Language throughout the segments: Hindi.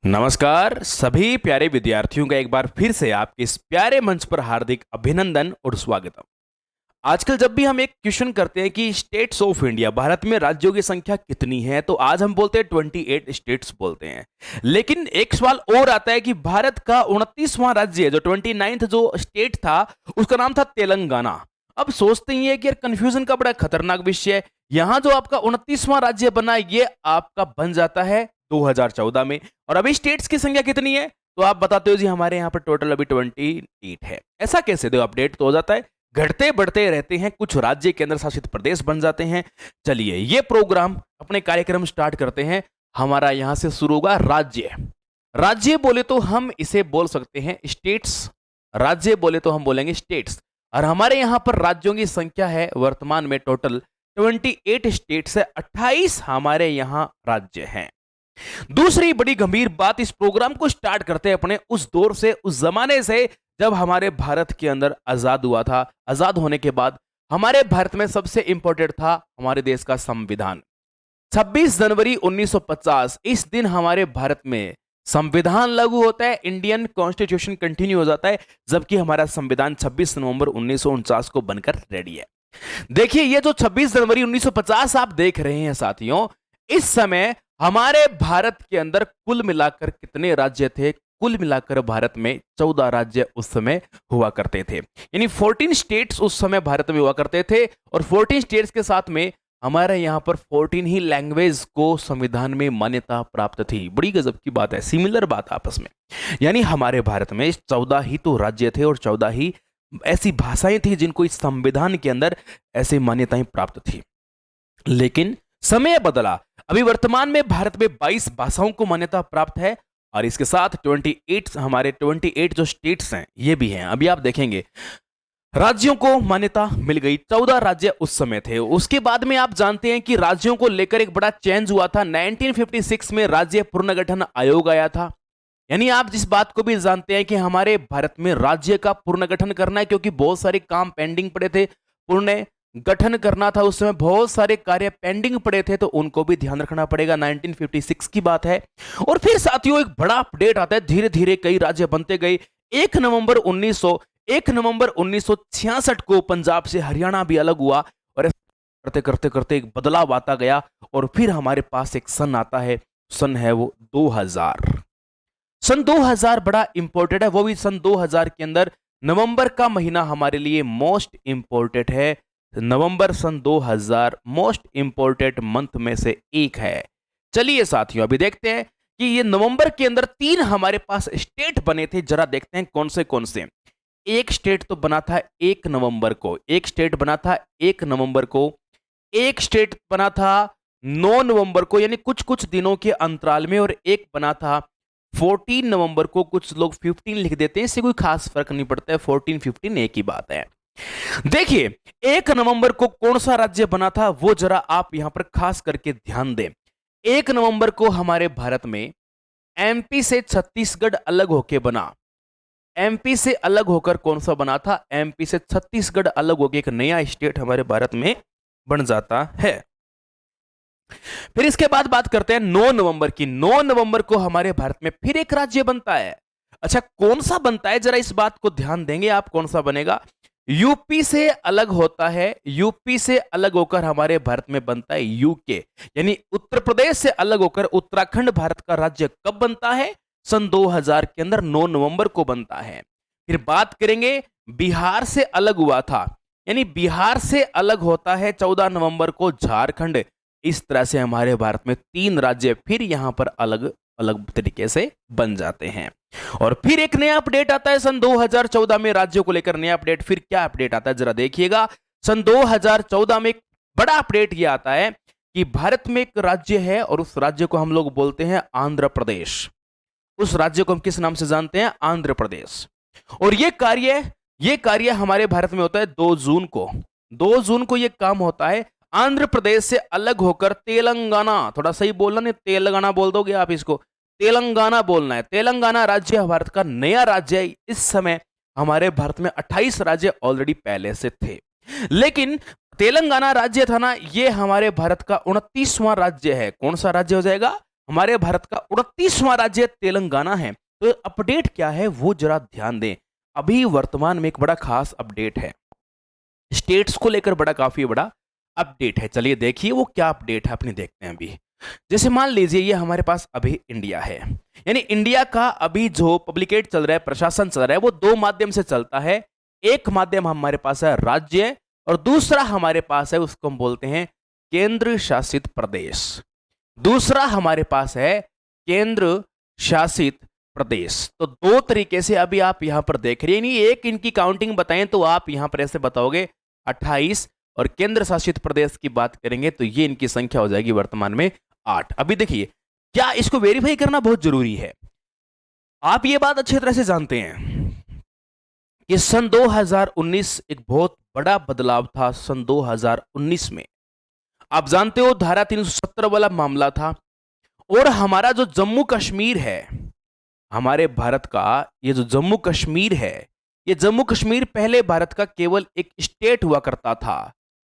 नमस्कार सभी प्यारे विद्यार्थियों का एक बार फिर से आपके इस प्यारे मंच पर हार्दिक अभिनंदन और स्वागतम। आजकल जब भी हम एक क्वेश्चन करते हैं कि स्टेट्स ऑफ इंडिया, भारत में राज्यों की संख्या कितनी है, तो आज हम बोलते हैं 28 स्टेट्स बोलते हैं। लेकिन एक सवाल और आता है कि भारत का 29वां राज्य जो 29th जो स्टेट था उसका नाम था तेलंगाना। अब सोचते ही है कि यार कंफ्यूजन का बड़ा खतरनाक विषय है। यहां जो आपका 29वां राज्य बना ये आपका बन जाता है 2014 में। और अभी स्टेट्स की संख्या कितनी है तो आप बताते हो जी हमारे यहाँ पर टोटल अभी 28 है। ऐसा कैसे दो अपडेट तो हो जाता है, घटते बढ़ते रहते हैं, कुछ राज्य केंद्र शासित प्रदेश बन जाते हैं। चलिए ये प्रोग्राम अपने कार्यक्रम स्टार्ट करते हैं। हमारा यहां से शुरू होगा राज्य। राज्य बोले तो हम इसे बोल सकते हैं स्टेट्स, राज्य बोले तो हम बोलेंगे स्टेट्स। और हमारे यहां पर राज्यों की संख्या है वर्तमान में टोटल 28 स्टेट्स है, 28 हमारे यहां राज्य हैं। दूसरी बड़ी गंभीर बात, इस प्रोग्राम को स्टार्ट करते हैं अपने उस दौर से, उस जमाने से जब हमारे भारत के अंदर आजाद हुआ था। आजाद होने के बाद हमारे भारत में सबसे इंपॉर्टेंट था हमारे देश का संविधान। 26 जनवरी 1950 इस दिन हमारे भारत में संविधान लागू होता है, इंडियन कॉन्स्टिट्यूशन कंटिन्यू हो जाता है, जबकि हमारा संविधान 26 नवंबर 1949 को बनकर रेडी है। देखिए ये जो 26 जनवरी 1950 आप देख रहे हैं साथियों, इस समय हमारे भारत के अंदर कुल मिलाकर कितने राज्य थे? कुल मिलाकर भारत में 14 राज्य उस समय हुआ करते थे, यानी 14 स्टेट्स उस समय भारत में हुआ करते थे। और 14 स्टेट्स के साथ में हमारे यहां पर 14 ही लैंग्वेज को संविधान में मान्यता प्राप्त थी। बड़ी गजब की बात है, सिमिलर बात आपस में। यानी हमारे भारत में 14 ही तो राज्य थे और 14 ही ऐसी भाषाएं थी जिनको इस संविधान के अंदर ऐसी मान्यताएं प्राप्त थी। लेकिन समय बदला, अभी वर्तमान में भारत में 22 भाषाओं को मान्यता प्राप्त है और इसके साथ 28 हमारे 28 जो स्टेट्स हैं ये भी हैं। अभी आप देखेंगे राज्यों को मान्यता मिल गई, 14 राज्य उस समय थे। उसके बाद में आप जानते हैं कि राज्यों को लेकर एक बड़ा चेंज हुआ था। 1956 में राज्य पुनर्गठन आयोग आया था। यानी आप जिस बात को भी जानते हैं कि हमारे भारत में राज्य का पुनर्गठन करना है, क्योंकि बहुत सारे काम पेंडिंग पड़े थे, पुनः गठन करना था। उस समय बहुत सारे कार्य पेंडिंग पड़े थे, तो उनको भी ध्यान रखना पड़ेगा। 1956 की बात है। और फिर साथियों एक बड़ा अपडेट आता है, धीरे धीरे कई राज्य बनते गए। 1 नवंबर 1966 को पंजाब से हरियाणा भी अलग हुआ और करते करते करते एक बदलाव आता गया। और फिर हमारे पास एक सन आता है, सन है वो 2000। सन 2000 बड़ा इंपॉर्टेंट है। वो भी सन 2000 के अंदर नवंबर का महीना हमारे लिए मोस्ट इंपॉर्टेंट है। नवंबर सन 2000 मोस्ट इंपॉर्टेंट मंथ में से एक है। चलिए साथियों अभी देखते हैं कि ये नवंबर के अंदर 3 हमारे पास स्टेट बने थे। जरा देखते हैं कौन से कौन से। एक स्टेट तो बना था 1 नवंबर को, एक स्टेट बना था 1 नवंबर को, एक स्टेट बना था 9 नवंबर को, यानी कुछ कुछ दिनों के अंतराल में, और एक बना था 14 नवंबर को। कुछ लोग 15 लिख देते हैं, इससे कोई खास फर्क नहीं पड़ता है, 14 15 एक ही बात है। देखिए 1 नवंबर को कौन सा राज्य बना था वो जरा आप यहां पर खास करके ध्यान दें। 1 नवंबर को हमारे भारत में एमपी से छत्तीसगढ़ अलग होके बना। एमपी से अलग होकर कौन सा बना था? एमपी से छत्तीसगढ़ अलग होकर एक नया स्टेट हमारे भारत में बन जाता है। फिर इसके बाद बात करते हैं 9 नवंबर की। 9 नवंबर को हमारे भारत में फिर एक राज्य बनता है। अच्छा कौन सा बनता है, जरा इस बात को ध्यान देंगे आप, कौन सा बनेगा? यूपी से अलग होता है। यूपी से अलग होकर हमारे भारत में बनता है यूके, यानी उत्तर प्रदेश से अलग होकर उत्तराखंड भारत का राज्य कब बनता है? सन 2000 के अंदर 9 नवंबर को बनता है। फिर बात करेंगे बिहार से अलग हुआ था, यानी बिहार से अलग होता है 14 नवंबर को झारखंड। इस तरह से हमारे भारत में 3 राज्य फिर यहां पर अलग अलग तरीके से बन जाते हैं। और फिर एक नया अपडेट आता है सन 2014 में, राज्यों को लेकर नया अपडेट। फिर क्या अपडेट आता है जरा देखिएगा। सन 2014 में एक बड़ा अपडेट यह आता है कि भारत में एक राज्य है और उस राज्य को हम लोग बोलते हैं आंध्र प्रदेश। उस राज्य को हम किस नाम से जानते हैं? आंध्र प्रदेश। और ये कार्य हमारे भारत में होता है 2 जून को। 2 जून को यह काम होता है। आंध्र प्रदेश से अलग होकर तेलंगाना, थोड़ा सही बोलना नहीं तेलंगाना बोल दोगे आप, इसको तेलंगाना बोलना है। तेलंगाना राज्य भारत का नया राज्य है। इस समय हमारे भारत में 28 राज्य ऑलरेडी पहले से थे, लेकिन तेलंगाना राज्य था ना, ये हमारे भारत का 29वां राज्य है। कौन सा राज्य हो जाएगा? हमारे भारत का 29वां राज्य तेलंगाना है। तो अपडेट क्या है वो जरा ध्यान दें। अभी वर्तमान में एक बड़ा खास अपडेट है, स्टेट्स को लेकर काफी बड़ा अपडेट है। चलिए देखिए वो क्या अपडेट है, अपने देखते हैं अभी। जैसे मान लीजिए ये हमारे पास अभी इंडिया है, यानी इंडिया का अभी जो पब्लिकेट चल रहा है, प्रशासन चल रहा है, वो दो माध्यम से चलता है। एक माध्यम हमारे पास है राज्य, और दूसरा हमारे पास है, उसको हम बोलते हैं केंद्र शासित प्रदेश। दूसरा हमारे पास है केंद्र शासित प्रदेश। तो दो तरीके से अभी आप यहां पर देख रहे हैं, नहीं एक इनकी काउंटिंग बताएं तो आप यहां पर ऐसे बताओगे 28, और केंद्र शासित प्रदेश की बात करेंगे तो ये इनकी संख्या हो जाएगी वर्तमान में 8। अभी देखिए क्या इसको वेरीफाई करना बहुत जरूरी है। आप ये बात अच्छी तरह से जानते हैं कि सन 2019 एक बहुत बड़ा बदलाव था। सन 2019 में आप जानते हो धारा 370 वाला मामला था, और हमारा जो जम्मू कश्मीर है, हमारे भारत का ये जो जम्मू कश्मीर है, ये जम्मू कश्मीर पहले भारत का केवल एक स्टेट हुआ करता था,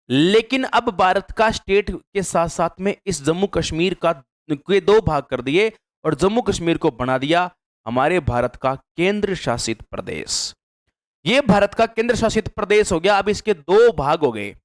लेकिन अब भारत का स्टेट के साथ साथ में इस जम्मू कश्मीर का के दो भाग कर दिए और जम्मू कश्मीर को बना दिया हमारे भारत का केंद्र शासित प्रदेश। ये भारत का केंद्र शासित प्रदेश हो गया। अब इसके दो भाग हो गए,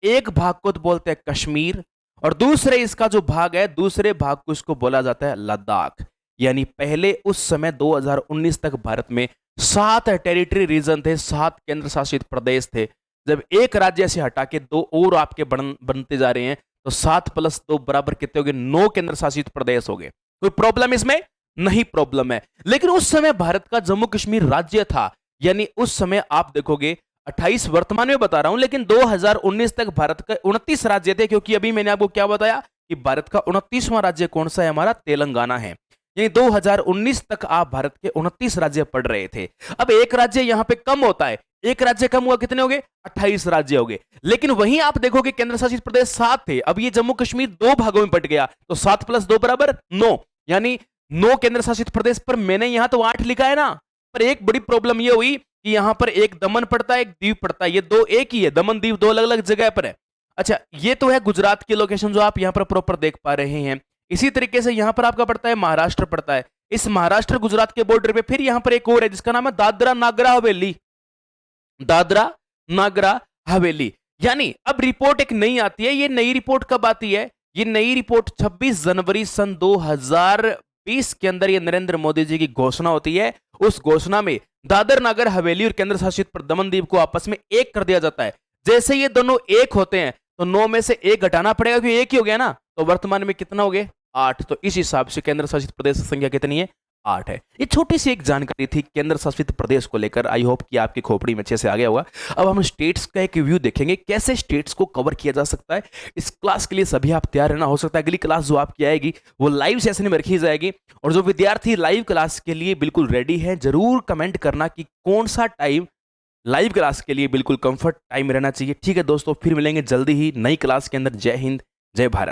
एक भाग को तो बोलते हैं कश्मीर, और दूसरे इसका जो भाग है, दूसरे भाग को इसको बोला जाता है लद्दाख। यानी पहले उस समय 2019 तक भारत में 7 टेरिटरी रीजन थे, 7 केंद्र शासित प्रदेश थे। जब एक राज्य से हटा के दो और आपके बनते जा रहे हैं तो 7 + 2 बराबर कितने हो गए? 9 केंद्र शासित प्रदेश हो गए। कोई प्रॉब्लम इसमें नहीं? प्रॉब्लम है। लेकिन उस समय भारत का जम्मू कश्मीर राज्य था, यानी उस समय आप देखोगे 28 वर्तमान में बता रहा हूं, लेकिन 2019 तक भारत का 29 राज्य थे, क्योंकि अभी मैंने आपको क्या बताया कि भारत का 29वां राज्य कौन सा है? हमारा तेलंगाना है। यानी 2019 तक आप भारत के 29 राज्य पढ़ रहे थे। अब एक राज्य यहां पे कम होता है, एक राज्य कम हुआ, कितने हो गए? 28 राज्य हो गए। लेकिन वहीं आप देखोगे केंद्र शासित प्रदेश 7 थे, अब ये जम्मू कश्मीर दो भागों में बट गया, तो 7 + 2 बराबर 9, यानी 9 केंद्र शासित प्रदेश। पर मैंने यहां तो 8 लिखा है ना, पर एक बड़ी प्रॉब्लम ये हुई कि यहां पर एक दमन पड़ता है, एक दीव पड़ता है, ये दो एक ही है, दमन दीव दो अलग अलग जगह पर है। अच्छा, ये तो है गुजरात की लोकेशन जो आप यहां पर प्रॉपर देख पा रहे हैं। इसी तरीके से यहां पर आपका पड़ता है महाराष्ट्र पड़ता है। इस महाराष्ट्र गुजरात के बॉर्डर पे फिर यहां पर एक और है जिसका नाम है दादरा नागर हवेली। दादरा नागर हवेली। यानी अब रिपोर्ट एक नई आती है। ये नई रिपोर्ट कब आती है? ये नई रिपोर्ट 26 जनवरी सन 2020 के अंदर ये नरेंद्र मोदी जी की घोषणा होती है। उस घोषणा में दादर नागर हवेली और केंद्र शासित दमन दीव को आपस में एक कर दिया जाता है। जैसे ये दोनों एक होते हैं तो 9 में से 1 घटाना पड़ेगा, क्योंकि एक ही हो गया ना। तो वर्तमान में कितना हो गए? 8। तो इस हिसाब से केंद्र शासित प्रदेश की संख्या कितनी है? 8 है। ये छोटी सी एक जानकारी थी केंद्र शासित प्रदेश को लेकर। आई होप कि आपकी खोपड़ी में अच्छे से आ गया होगा। अब हम स्टेट्स का एक व्यू देखेंगे, कैसे स्टेट्स को कवर किया जा सकता है। इस क्लास के लिए सभी आप तैयार रहना। हो सकता है अगली क्लास जो आपकी आएगी वो लाइव सेशन में रखी जाएगी, और जो विद्यार्थी लाइव क्लास के लिए बिल्कुल रेडी है, जरूर कमेंट करना कि कौन सा टाइम लाइव क्लास के लिए बिल्कुल कंफर्ट टाइम रहना चाहिए। ठीक है दोस्तों, फिर मिलेंगे जल्दी ही नई क्लास के अंदर। जय हिंद, जय भारत।